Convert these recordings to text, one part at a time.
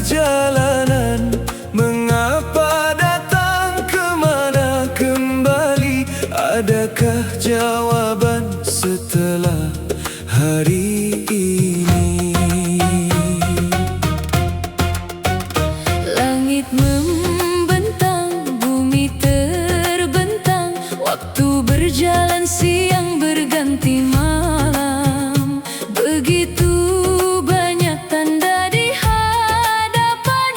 perjalanan. Mengapa datang, kemana kembali? Adakah jawaban setelah hari ini? Langit membentang, bumi terbentang, waktu berjalan, siang berganti malam. Begitu banyak tanda di hadapan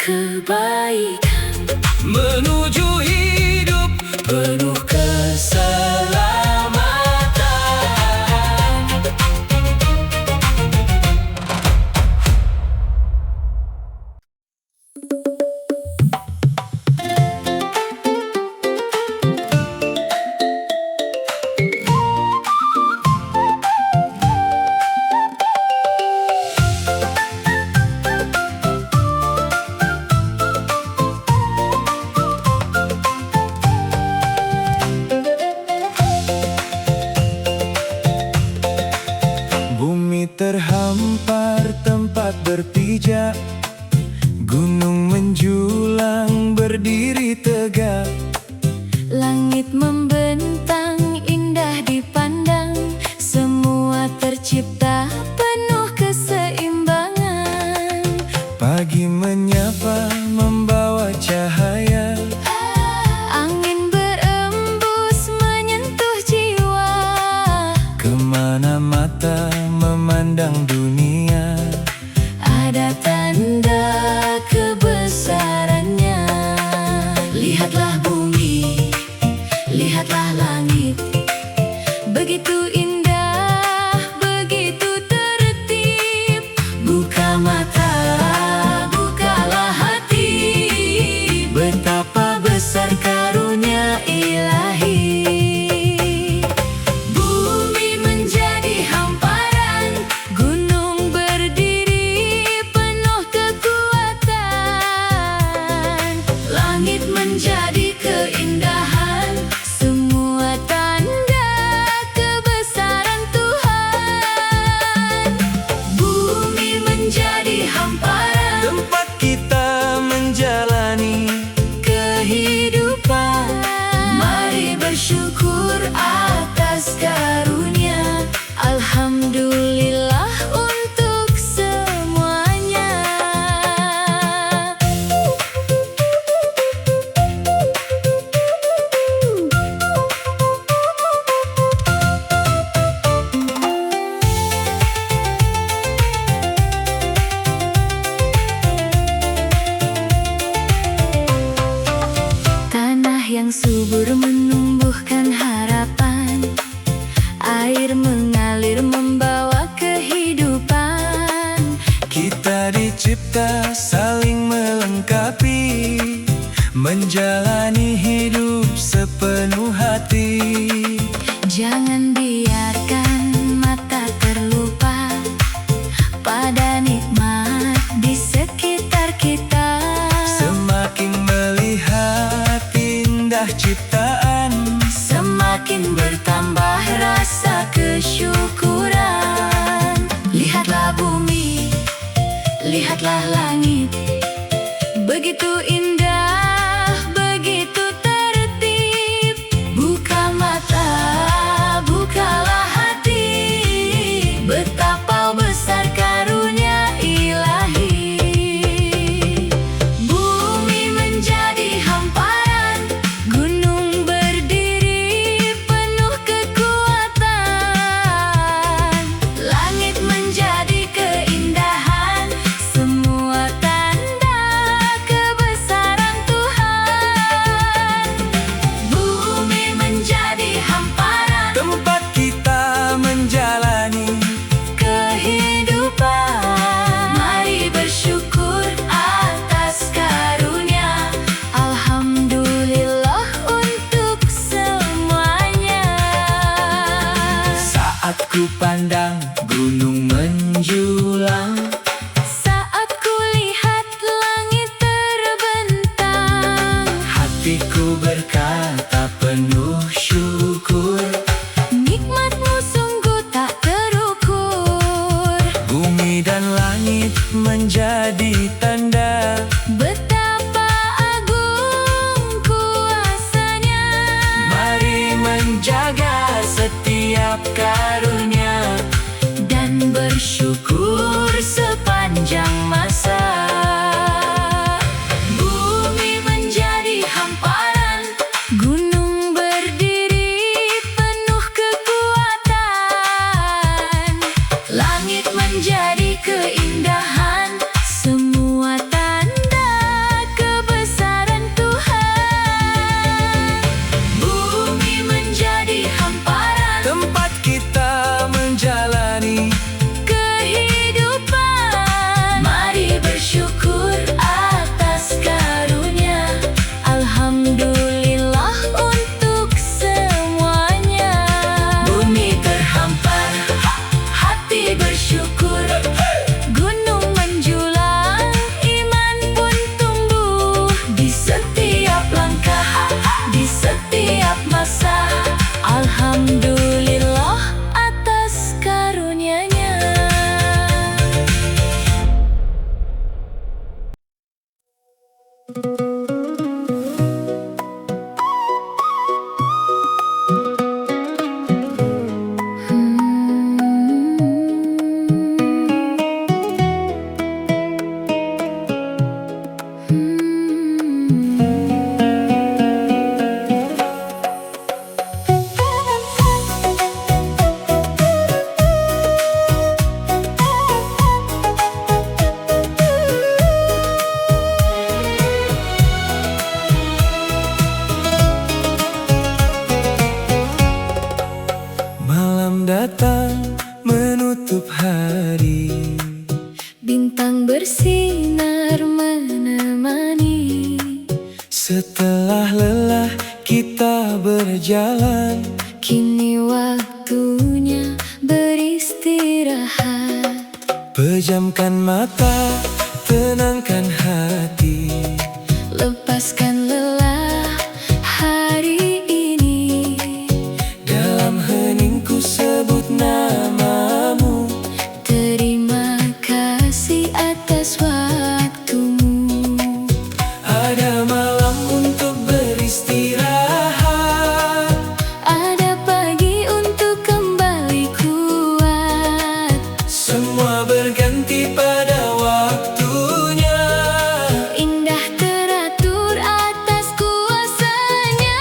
kebaikan, menuju hidup penuh keselamatan. Bumi terhampar tempat berpijak, gunung menjulang berdiri tegak. langit membentang indah dipandang, semua tercipta penuh keseimbangan. Pagi menyapa membawa cahaya, Angin berembus menyentuh jiwa, kemana mata memandang dunia. ada tanda kebesarannya. Lihatlah bumi, lihatlah langit, begitu indah, begitu tertib. Buka mata, bukalah hati, Betapa besar karunia ilahi. Bumi menjadi hamparan, gunung berdiri penuh kekuatan. Langit menjadi keindahan, semua tanda kebesaran Tuhan. Bumi menjadi hamparan, tempat kita menjalani. kehidupan. Mari bersyukur atas karunia. Alhamdulillah untuk semuanya. Tanah yang subur menumbuhkan harapan, air mengalir membawa kehidupan. Kita dicipta saling melengkapi, menjalani hidup sepenuh hati. Jangan biarkan mata terlupa pada nikmat di sekitar kita. Semakin melihat indah ciptaan, Semakin bertambah rasa kesyukuran. Lihatlah bumi, lihatlah langit, begitu indah, begitu tertib. Buka mata, bukalah hati, betapa besar karunia ilahi. Bumi menjadi hamparan, gunung berdiri penuh kekuatan. Langit menjadi keindahan, semua tanda kebesaran Tuhan. Bumi menjadi hamparan, tempat kita menjalani. kehidupan. Mari bersyukur atas karunia. Alhamdulillah untuk semuanya. Saat ku pandang gunung menjulang, Saat kulihat langit terbentang, hatiku berkata penuh syukur. nikmatmu sungguh tak terukur. Bumi dan langit menjadi tanda, Betapa agung kuasanya. mari menjaga setiap karunia Dan bersyukur sepanjang masa. Bumi menjadi hamparan, gunung berdiri penuh kekuatan. Langit menjadi keindahan, semua tanda hari. Bintang bersinar menemani. Setelah lelah kita berjalan, Kini waktunya beristirahat. pejamkan mata, tenangkan hati. Lepaskan lelah hari ini. Dalam heningku sebut namamu. Terima kasih atas waktumu. Ada malam untuk beristirahat, Ada pagi untuk kembali kuat. semua berganti pada waktunya. Indah teratur atas kuasanya.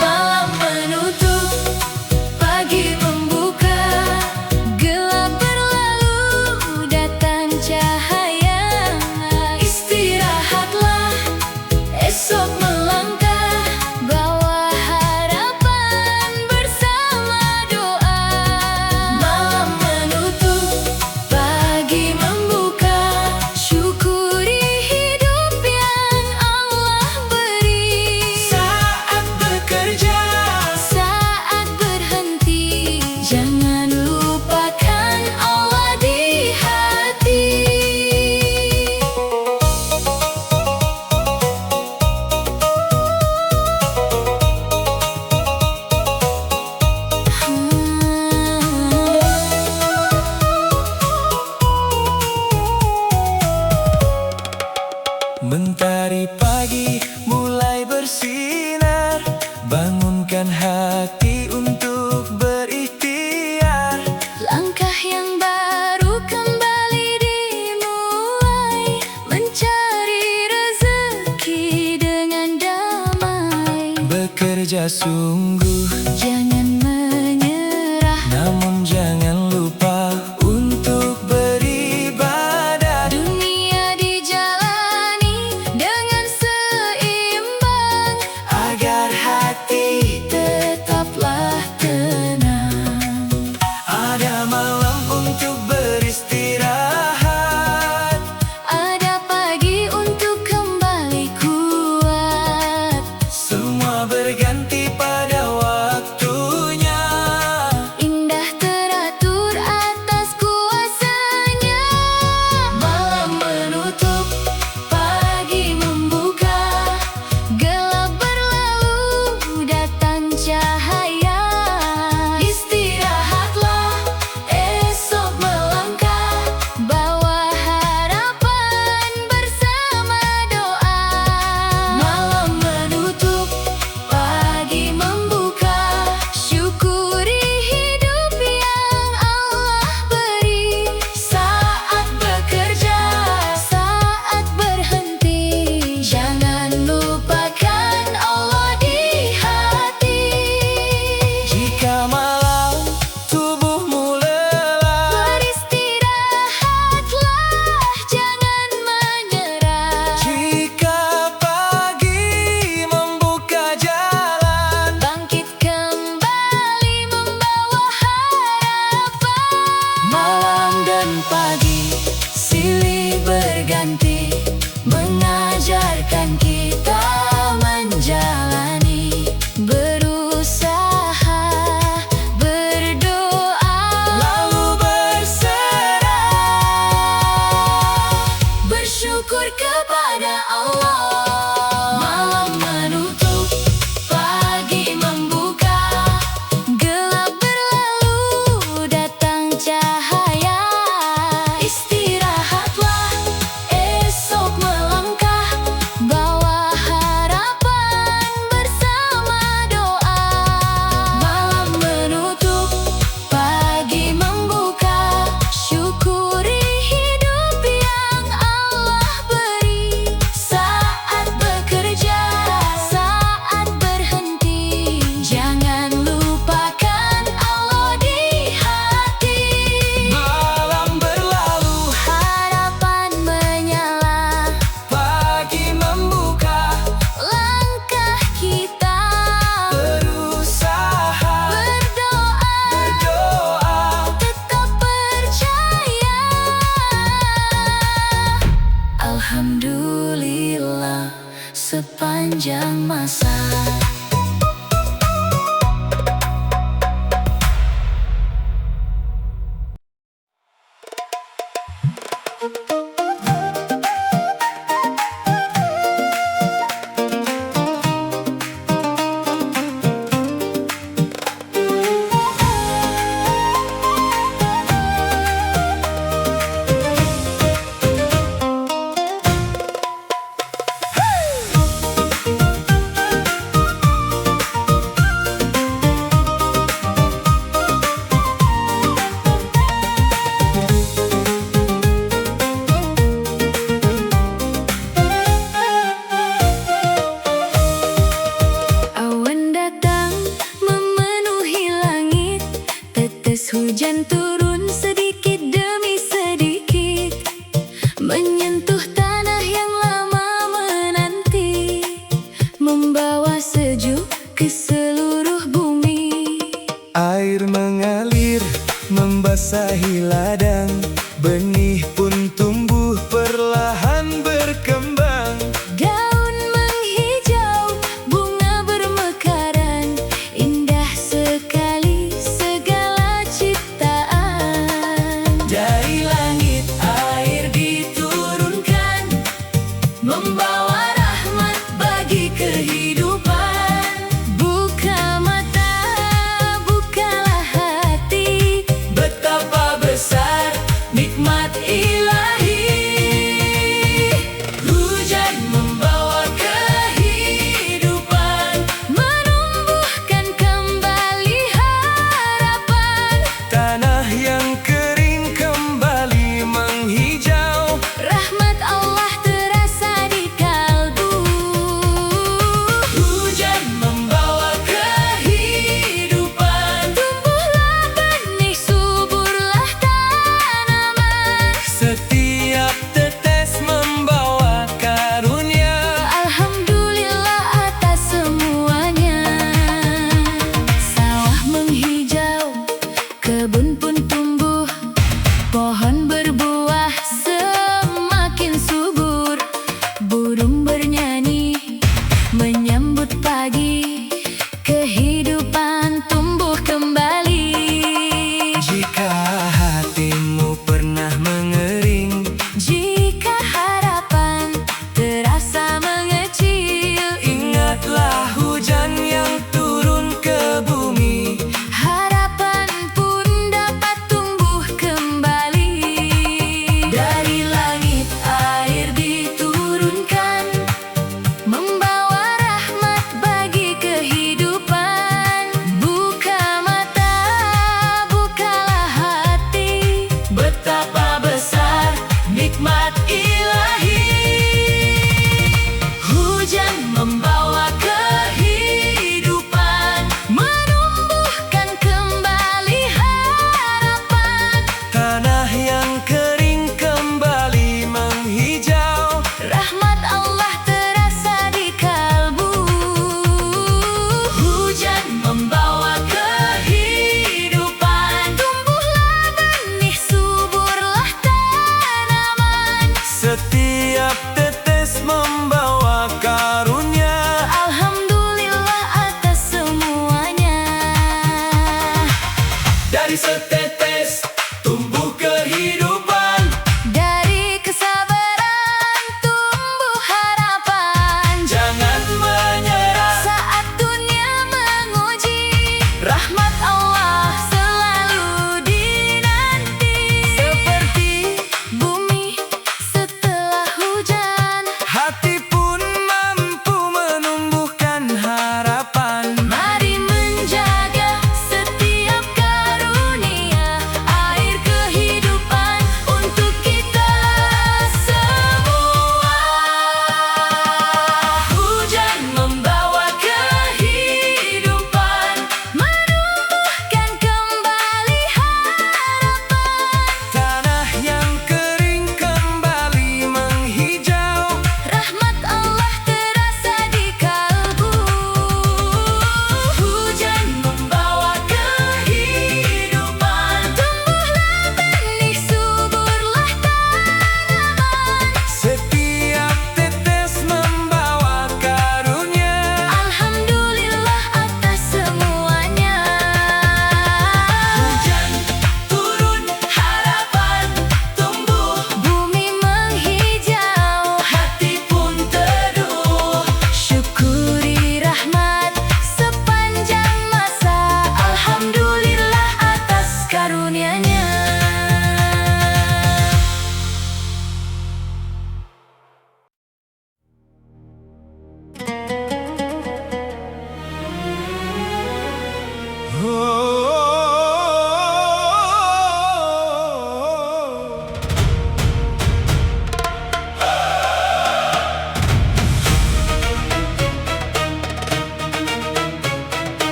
Malam menutup, pagi membuka. Gelap berlalu, datang cahaya. Istirahatlah, esok melangkah. Bawa harapan bersama doa. Malam menutup, pagi membuka. Syukuri hidup yang Allah beri. Saat bekerja, Saat berhenti, jangan lupakan Allah di hati. mentari pagi mulai bersinar, bangunkan hati untuk berikhtiar. Langkah yang baru kembali dimulai, mencari rezeki dengan damai. Bekerja sungguh, Jangan menyerah, namun jangan lupa untuk beribadah. dunia dijalani dengan seimbang, Agar hati tetaplah tenang. ada malam untuk beristirahat, Ada pagi untuk kembali kuat. semua berganti pada waktunya. Indah teratur atas kuasanya. Malam menutup, pagi membuka. Gelap berlalu, datang cahaya. Istirahatlah, esok melangkah. Bawa harapan bersama doa. Malam menutup, pagi membuka. Syukuri hidup yang Allah beri. Saat bekerja, saat berhenti, jangan lupakan Allah di hati. Jika malam tubuhmu lelah, Beristirahatlah, jangan menyerah. jika pagi membuka jalan, Bangkit kembali membawa harapan. malam dan Pagi silih berganti, mengajarkan kita menjalani. Berusaha, berdoa, lalu berserah. bersyukur kepada Allah. Malam menutup, pagi membuka. Gelap berlalu, datang cahaya. Istirahatlah, esok melangkah. Bawa sepanjang masa. Awan datang memenuhi langit, tetes hujan turun sedikit demi sedikit, menyentuh tanah yang lama menanti, membawa sejuk ke seluruh bumi. Air mengalir membasahi ladang, benih pun tumbuh perlahan berkembang. Daun menghijau, bunga bermekaran, indah sekali segala ciptaan. Dari langit air diturunkan, Membawa rahmat bagi kehidupan. Buka mata, bukalah hati, betapa besar nikmat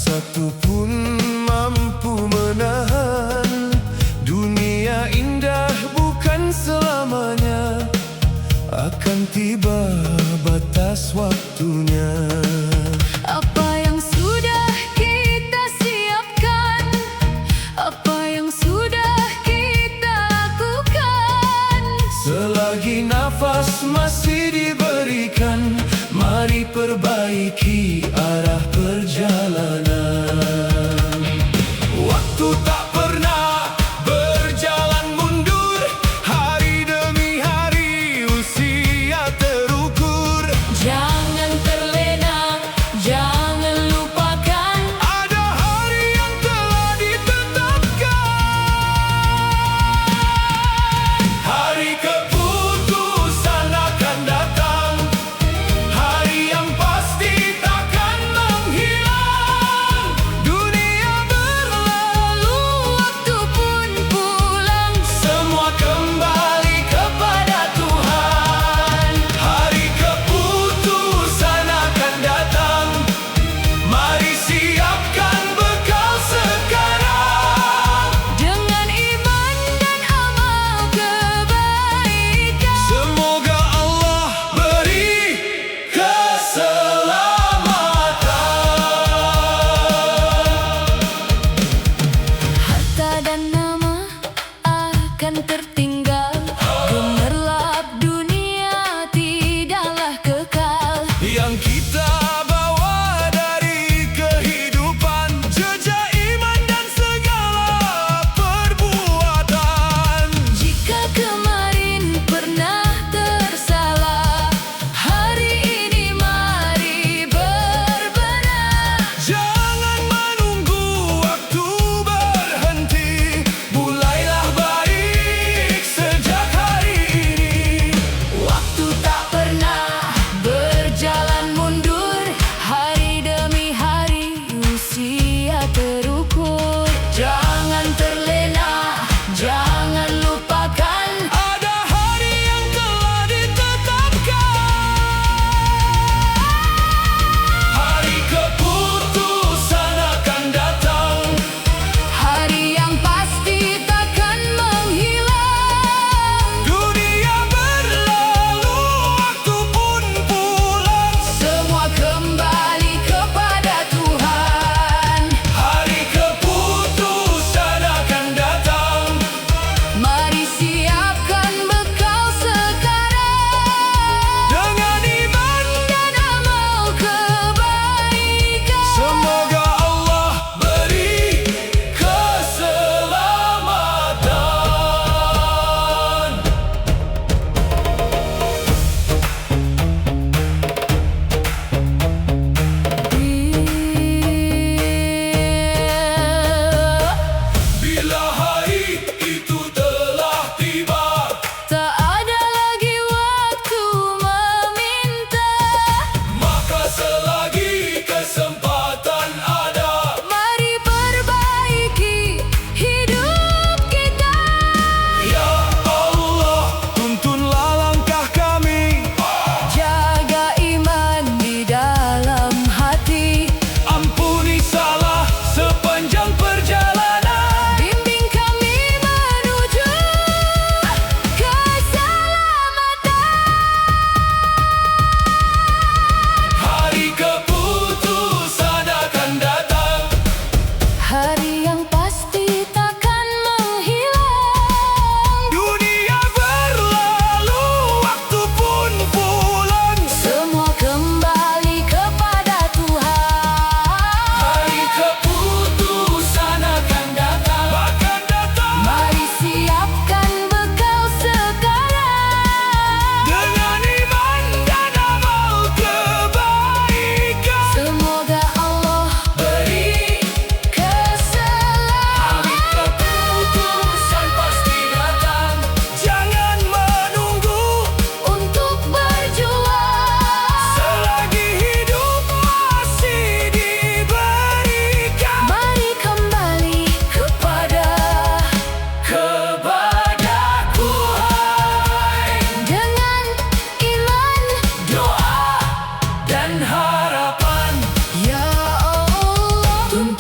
satu pun mampu menahan. Dunia indah bukan selamanya, akan tiba batas waktunya. Apa yang sudah kita siapkan, apa yang sudah kita lakukan, Selagi nafas masih diberikan, mari perbaiki arah perjalanan. Waktu tak pernah berjalan mundur, hari demi hari usia terukur. jangan terlena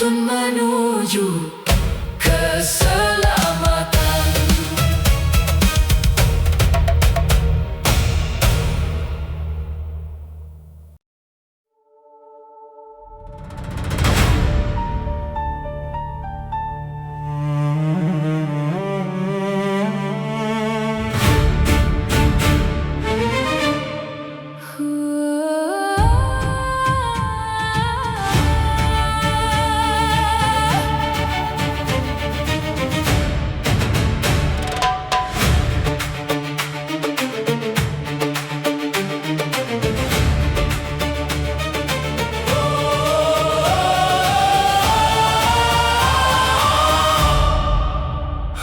menuntun menuju keselamatan.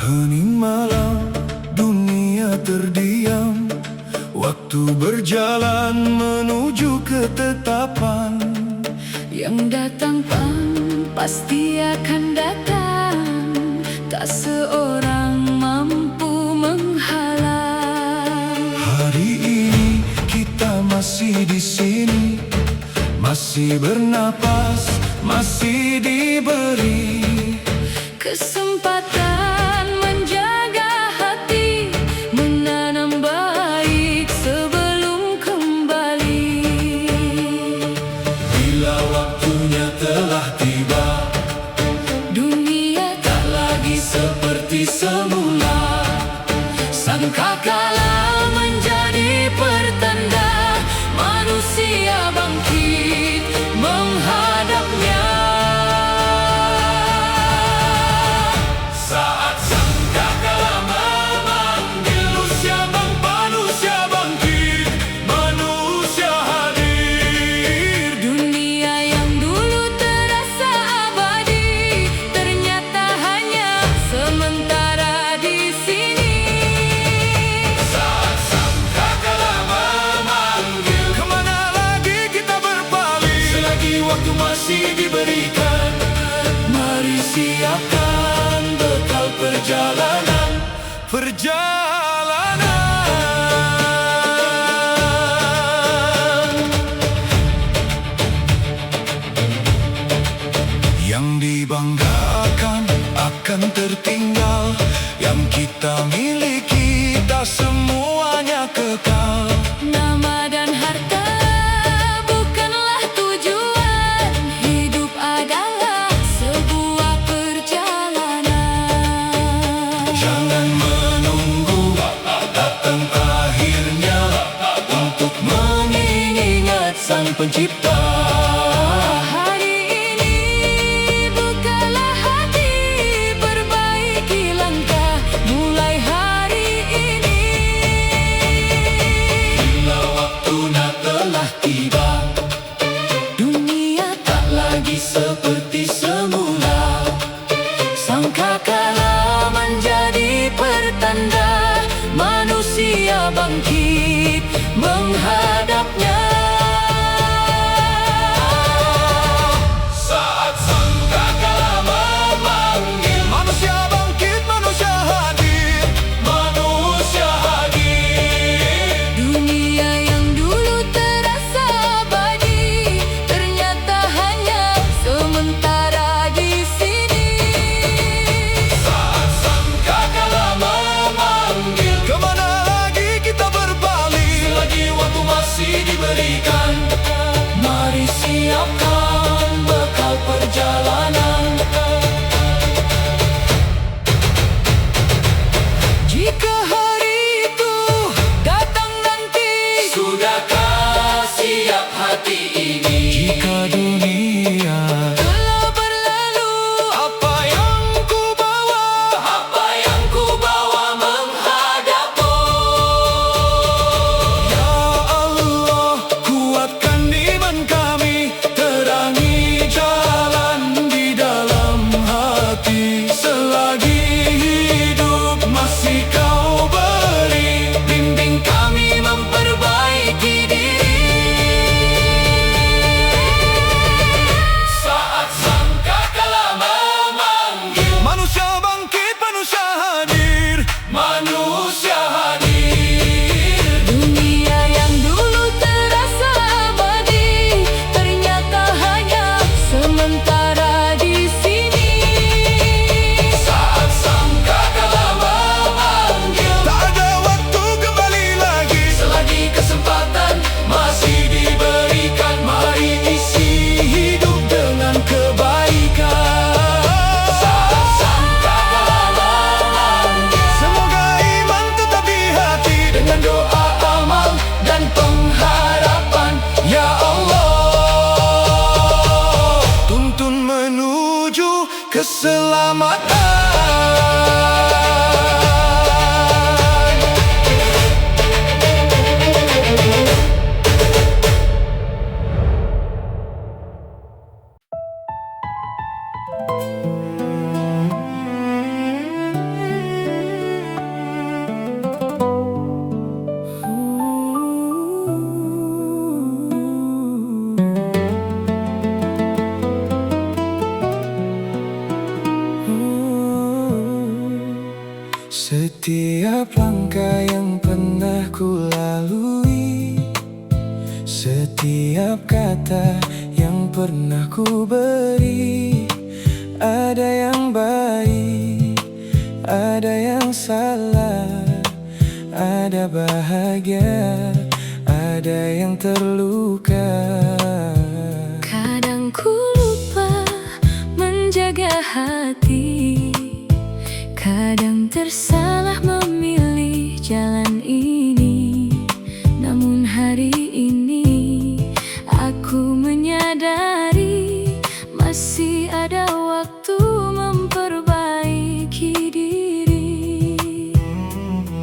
Hening malam, dunia terdiam. Waktu berjalan menuju ketetapan. Yang datang pasti akan datang, tak seorang mampu menghalang. Hari ini kita masih di sini, masih bernapas, masih diberi Kesempatan menjaga hati, menanam baik sebelum kembali. Bila waktunya telah tiba, Dunia tak lagi seperti semula. sangkakala menjadi pertanda, manusia bangkit menghadapnya. Saat sangkakala memanggil, manusia bangkit, manusia hadir. Dunia yang dulu terasa abadi, ternyata hanya sementara di sini. Saat sangkakala memanggil, kemana lagi kita berpaling? Selagi waktu masih diberikan, mari siapkan bekal perjalanan. Yang dibanggakan akan tertinggal, yang kita miliki tak semuanya kekal. Nama dan harta bukanlah tujuan, hidup adalah sebuah perjalanan. Jangan menunggu datang akhirnya untuk mengingat Sang Pencipta. Hari ini bukalah hati, perbaiki langkah, mulai hari ini. Bila waktunya telah tiba, Dunia tak lagi seperti semula. sangkakala menjadi pertanda, manusia bangkit menghadapnya. menuju keselamatan. Setiap langkah yang pernah ku lalui, setiap kata yang pernah ku beri, ada yang baik, ada yang salah, ada bahagia, ada yang terluka. Kadang ku lupa menjaga hati, kadang tersalah memilih jalan ini. Namun hari ini aku menyadari masih ada waktu memperbaiki diri.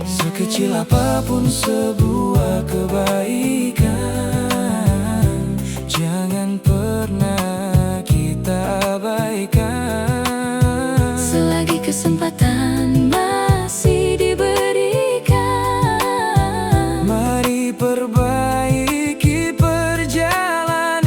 Sekecil apapun sebuah kebaikan, jangan pernah kita abaikan. Selagi kesempatan masih diberikan, mari perbaiki perjalanan.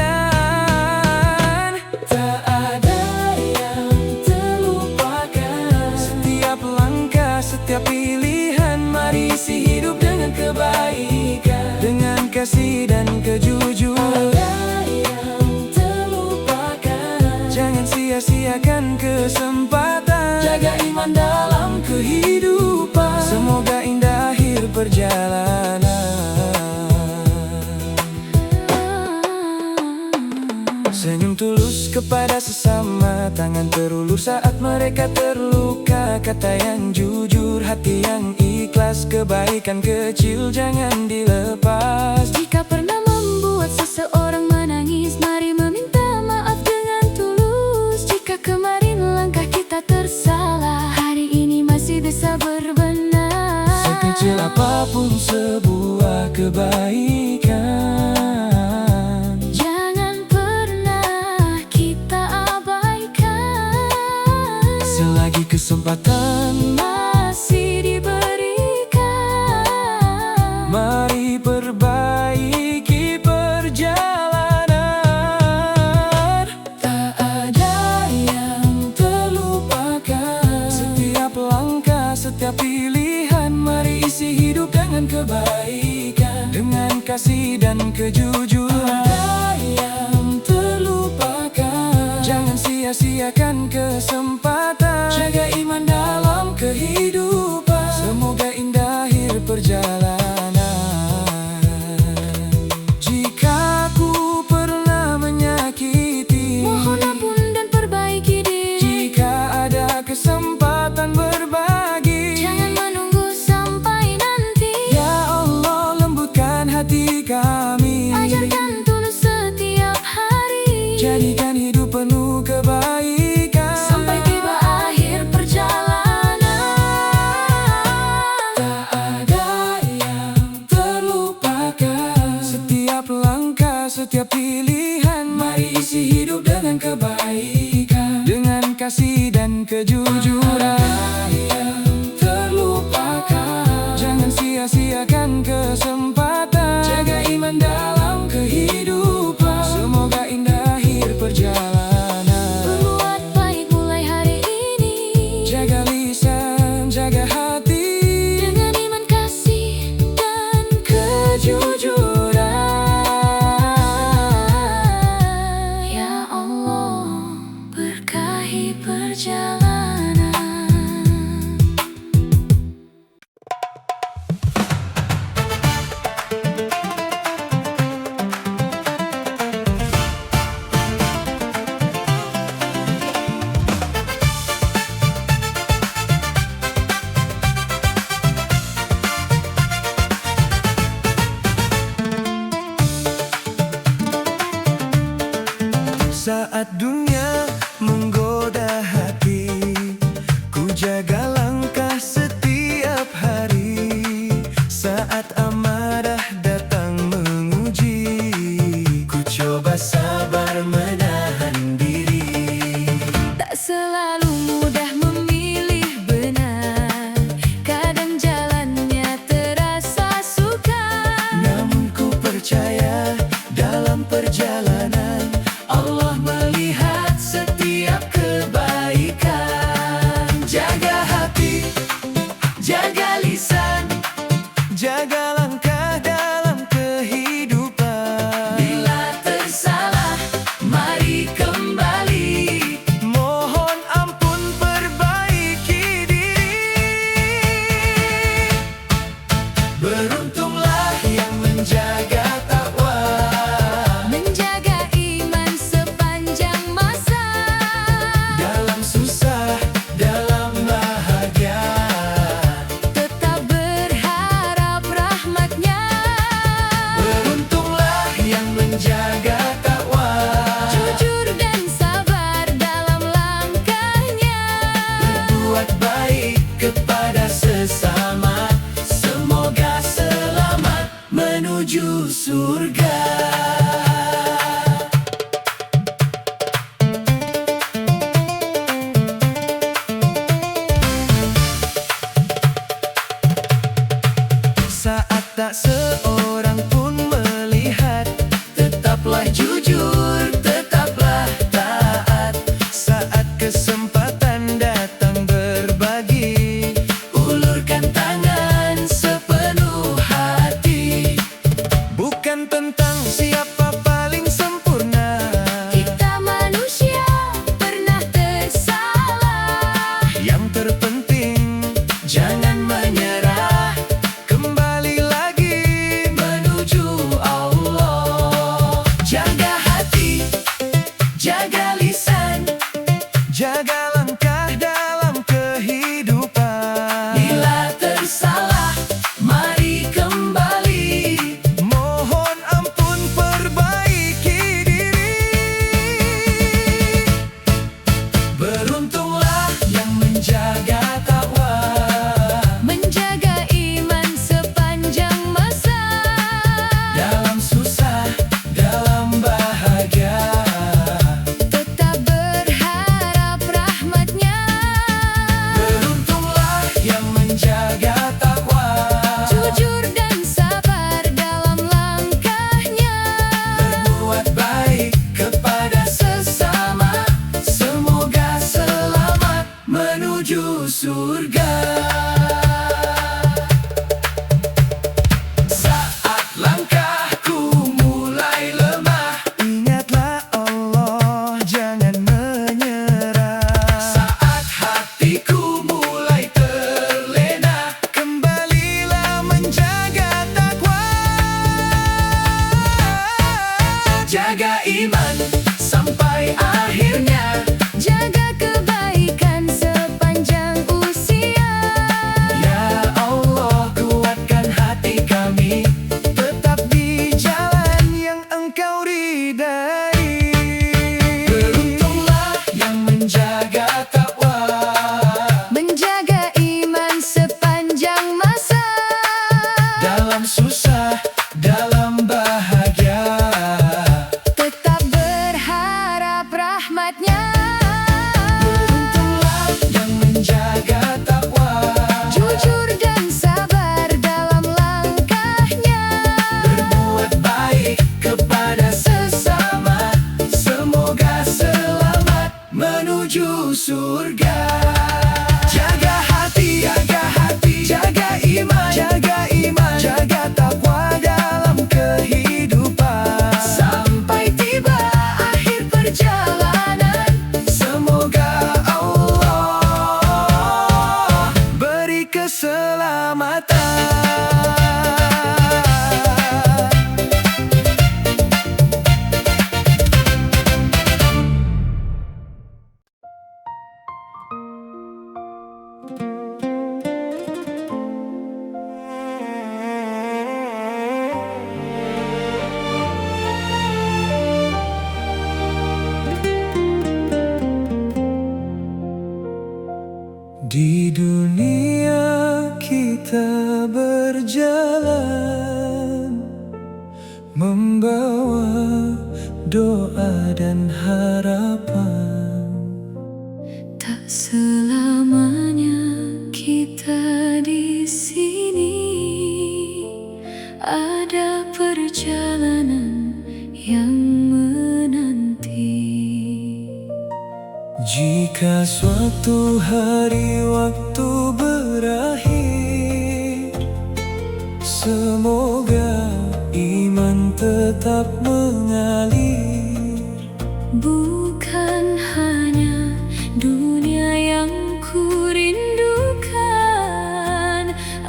Tak ada yang terlupakan, setiap langkah, setiap pilihan. Mari isi hidup dengan kebaikan, dengan kasih dan kejujuran. Tak ada yang terlupakan, jangan sia-siakan kesempatan. Jaga iman dalam kehidupan, semoga indah akhir perjalanan. Senyum tulus kepada sesama, tangan terulur saat mereka terluka. Kata yang jujur, hati yang ikhlas, kebaikan kecil jangan dilepas. jika pernah membuat seseorang menangis, mari meminta maaf dengan tulus. Jika kemarin langkah kita tersalah, hari ini masih bisa berbenar. Sekecil apapun sebuah kebaikan, jangan pernah kita abaikan. selagi kesempatan Masih diberikan, mari perbaiki perjalanan. Tak ada yang terlupakan, setiap langkah, setiap pilihan. Mari isi hidup dengan kebaikan, dengan kasih dan kejujuran. Tak ada yang terlupakan, jangan sia-siakan kesempatan. Jaga iman dalam kehidupan, semoga indah akhir perjalanan. Jika ku pernah menyakiti, mohon ampun dan perbaiki diri. jika ada kesempatan berbagi, Jangan menunggu sampai nanti. ya Allah lembutkan hati kami. Ajarkan tulus setiap hari, Jadikan hidup penuh kebaikan, sampai tiba akhir perjalanan. tak ada yang terlupakan, setiap langkah, setiap pilihan. Mari isi hidup dengan kebaikan, dengan kasih dan kejujuran. Tak ada yang terlupakan, jangan sia-siakan kesempatan. Jaga iman dalam kehidupan, semoga indah akhir perjalanan. Berbuat baik mulai hari ini, Jaga lisan, jaga hati, dengan iman, kasih, dan kejujuran. ya Allah, berkahi perjalanan. Saat dunia selalu mudah memilih benar. Kadang jalannya terasa sukar, namun ku percaya dalam perjalanan Allah melihat setiap kebaikan. Jaga hati, jaga lisan, jaga langkah dalam kehidupan. Bila tersalah, mari kembali, mohon ampun, perbaiki diri. Beruntunglah yang menjaga takwa, menjaga iman sepanjang masa. dalam susah, dalam bahagia, Tetap berharap rahmatnya. beruntunglah yang menjaga takwa, Jujur dan sabar dalam langkahnya. berbuat baik kepada sesama. Semoga selamat menuju surga. Saat tak seorang pun melihat, tetaplah jujur, tetaplah taat. Saat kesempatan datang berbagi, ulurkan tangan sepenuh hati. Bukan tentang siapa paling sempurna, Kita manusia pernah tersalah. yang terpenting jangan menyerah. Kembali lagi menuju Allah. Jaga hati, jaga lisan, jaga langkah dalam kehidupan. Bila tersalah, mari kembali, mohon ampun, perbaiki diri. Beruntunglah yang menjaga takwa, Menjaga iman sepanjang masa. dalam susah, dalam bahagia, Tetap berharap rahmatnya. beruntunglah yang menjaga takwa, Jujur dan sabar dalam langkahnya. berbuat baik kepada sesama. Semoga selamat menuju surga. Saat langkahku mulai lemah, ingatlah Allah, jangan menyerah. Saat hatiku mulai terlena, kembalilah menjaga takwa. Jaga iman sampai akhirnya, Jaga kebaikan sepanjang usia. ya Allah, kuatkan hati kami, tetap di jalan yang Engkau ridai. Beruntunglah yang menjaga takwa, Menjaga iman sepanjang masa. dalam susah, dalam bahagia, Tetap berharap rahmatnya. beruntunglah yang menjaga takwa, Jujur dan sabar dalam langkahnya. berbuat baik kepada sesama. Semoga selamat menuju surga. Jaga hati, jaga iman, jaga takwa dalam kehidupan. Sampai tiba akhir perjalanan, semoga Allah beri keselamatan. Di dunia kita berjalan, membawa doa dan harapan. Tak selamanya kita di sini. Ada perjalanan yang menanti. Jika suatu hari waktu berakhir, semoga iman tetap mengalir. Bukan hanya dunia yang ku rindukan,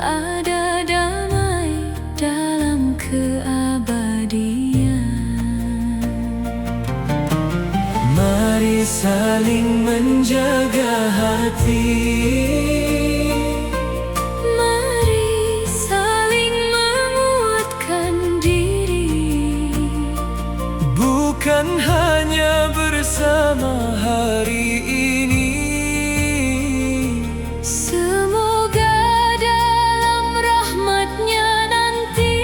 ada damai dalam keabadian. Mari saling menjaga hati, mari saling menguatkan diri. bukan hanya bersama hari ini. Semoga dalam rahmat-Nya nanti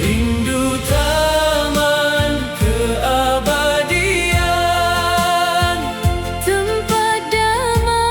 Rindu taman keabadian, tempat damai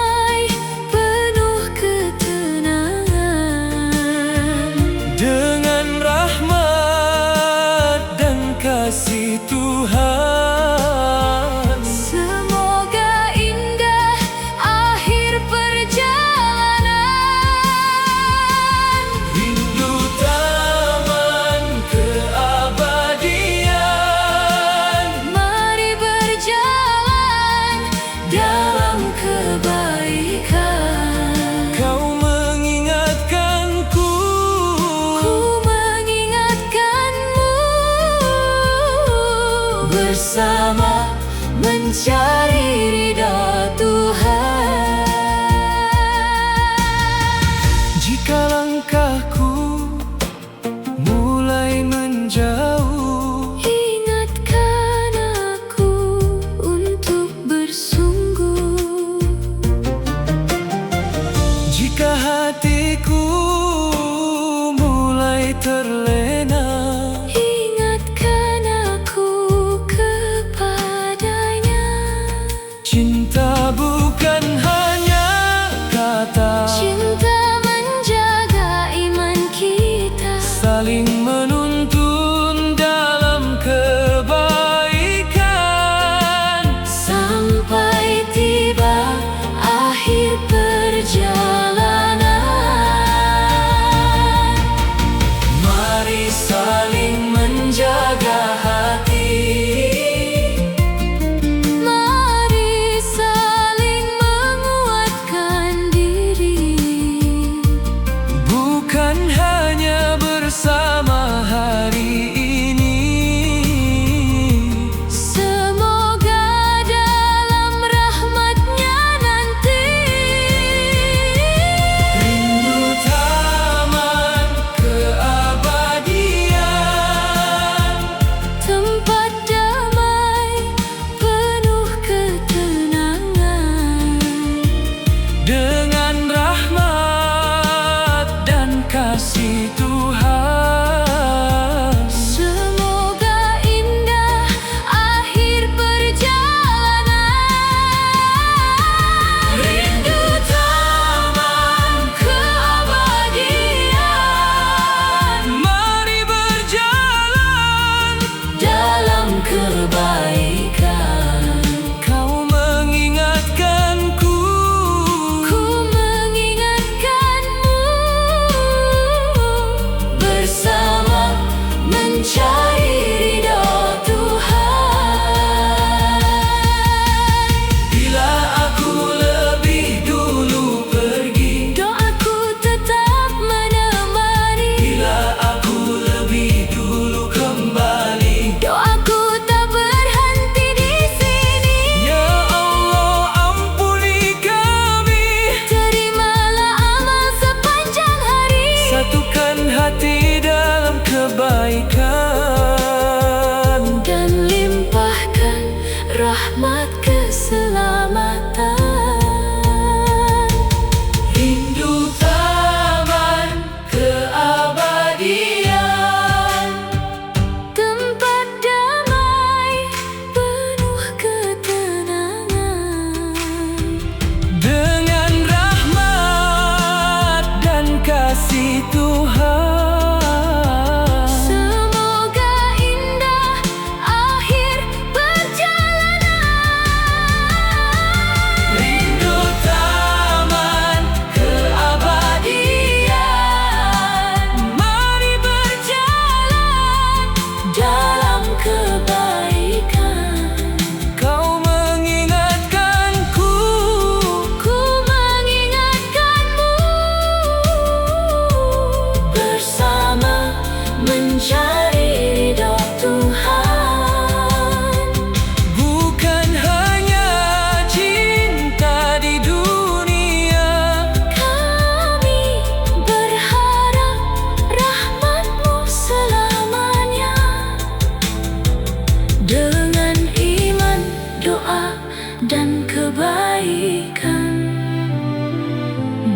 dan kebaikan.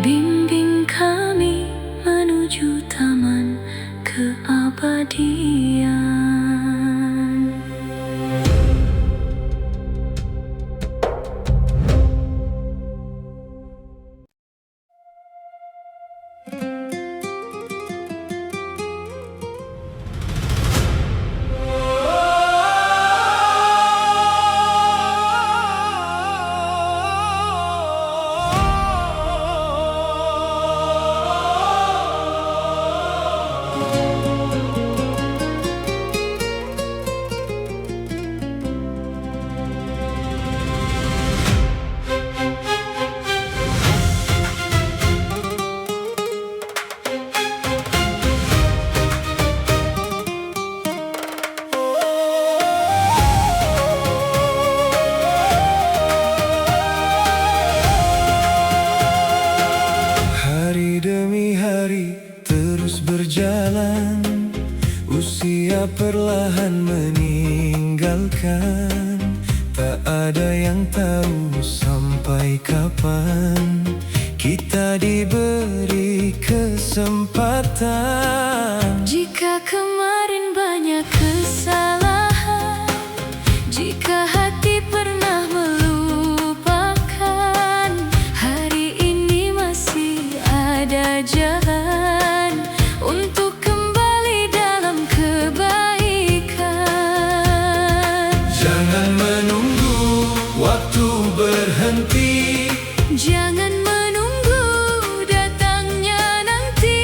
Bimbing kami menuju taman keabadian. Hari demi hari terus berjalan, usia perlahan meninggalkan. Tak ada yang tahu sampai kapan kita diberi kesempatan. Jika kemarin banyak kesalahan, jika hati pernah melupakan, hari ini masih ada jalan untuk kembali dalam kebaikan. Jangan menunggu waktu berhenti, Jangan menunggu datangnya nanti.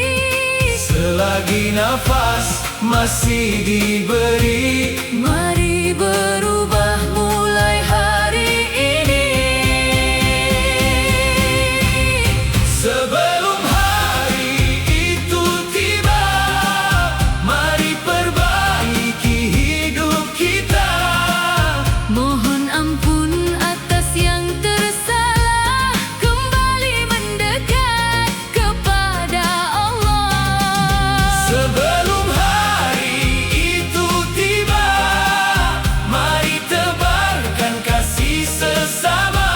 selagi nafas masih diberi, Mari berubah mulai hari ini. sebelum hari itu tiba. Mari perbaiki hidup kita. Mohon ampun atas yang tersalah, kembali mendekat kepada Allah. Sebelum hari itu tiba, mari tebarkan kasih sesama.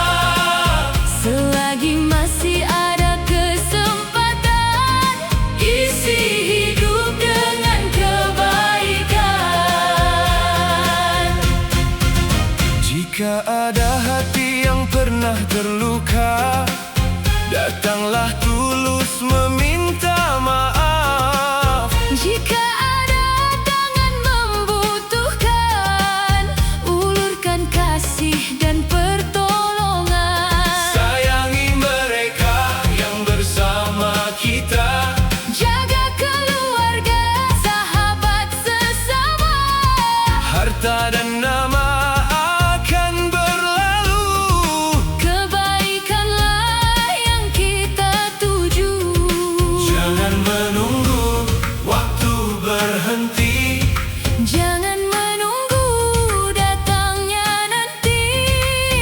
Selagi masih ada kesempatan, isi hidup dengan kebaikan. Jika ada hati yang pernah terluka, datanglah tulus meminta maaf. Jika ada tangan membutuhkan, ulurkan kasih dan pertolongan. Sayangi mereka yang bersama kita. Jaga keluarga, sahabat sesama. Harta dan nama akan berlalu, Kebaikanlah yang kita tuju. jangan menunggu waktu berhenti. Jangan menunggu datangnya nanti.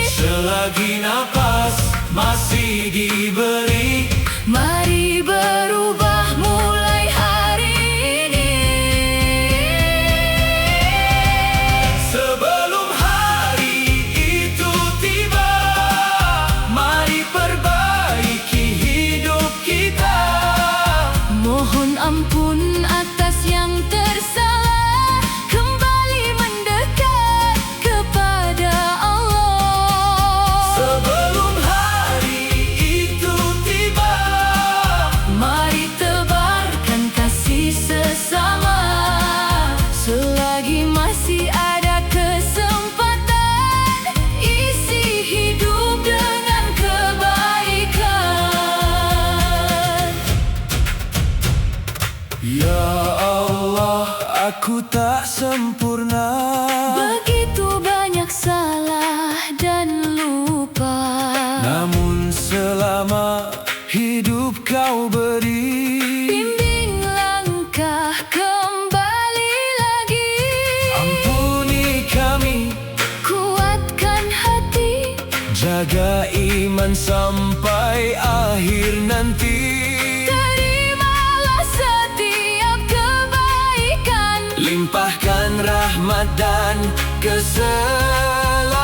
Selagi napas masih diberi, Mari berubah mulai hari ini. sebelum hari itu tiba. Mari perbaiki hidup kita. Mohon ampun atas yang tersalah, kembali mendekat kepada Allah. Sebelum hari itu tiba, Mari tebarkan kasih sesama. Selagi masih ada kesempatan, isi hidup dengan kebaikan. ya Allah, aku tak sempurna. Begitu banyak salah dan lupa. Namun selama hidup kau beri, Bimbing langkah kembali lagi. ampuni kami, Kuatkan hati, jaga iman sampai akhir nanti. terimalah setiap kebaikan. Limpahkan rahmat dan keselamatan.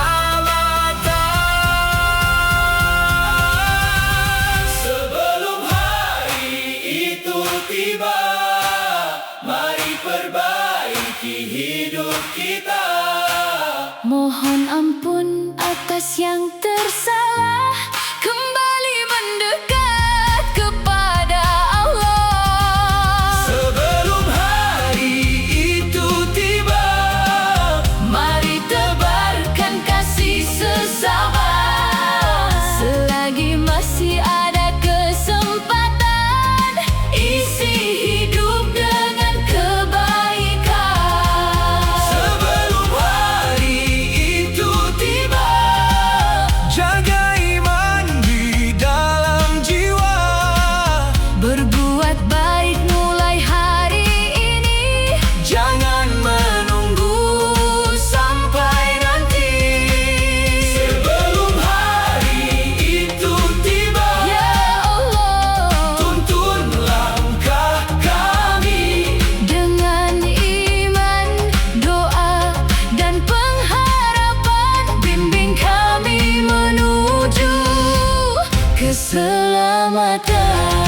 kita. Mohon ampun atas yang tersalah, kembali mendekat kepada Allah. Sebelum hari itu tiba, Mari tebarkan kasih sesama. Selagi masih ada kesempatan, isi hidup dengan kebaikan. sebelum hari itu tiba, jaga iman di dalam jiwa. Berbuat baik mulai hari ini, Jangan menunggu sampai nanti. Sebelum hari itu tiba, ya Allah. tuntun langkah kami. Dengan iman, doa, dan pengharapan, bimbing kami menuju keselamatan.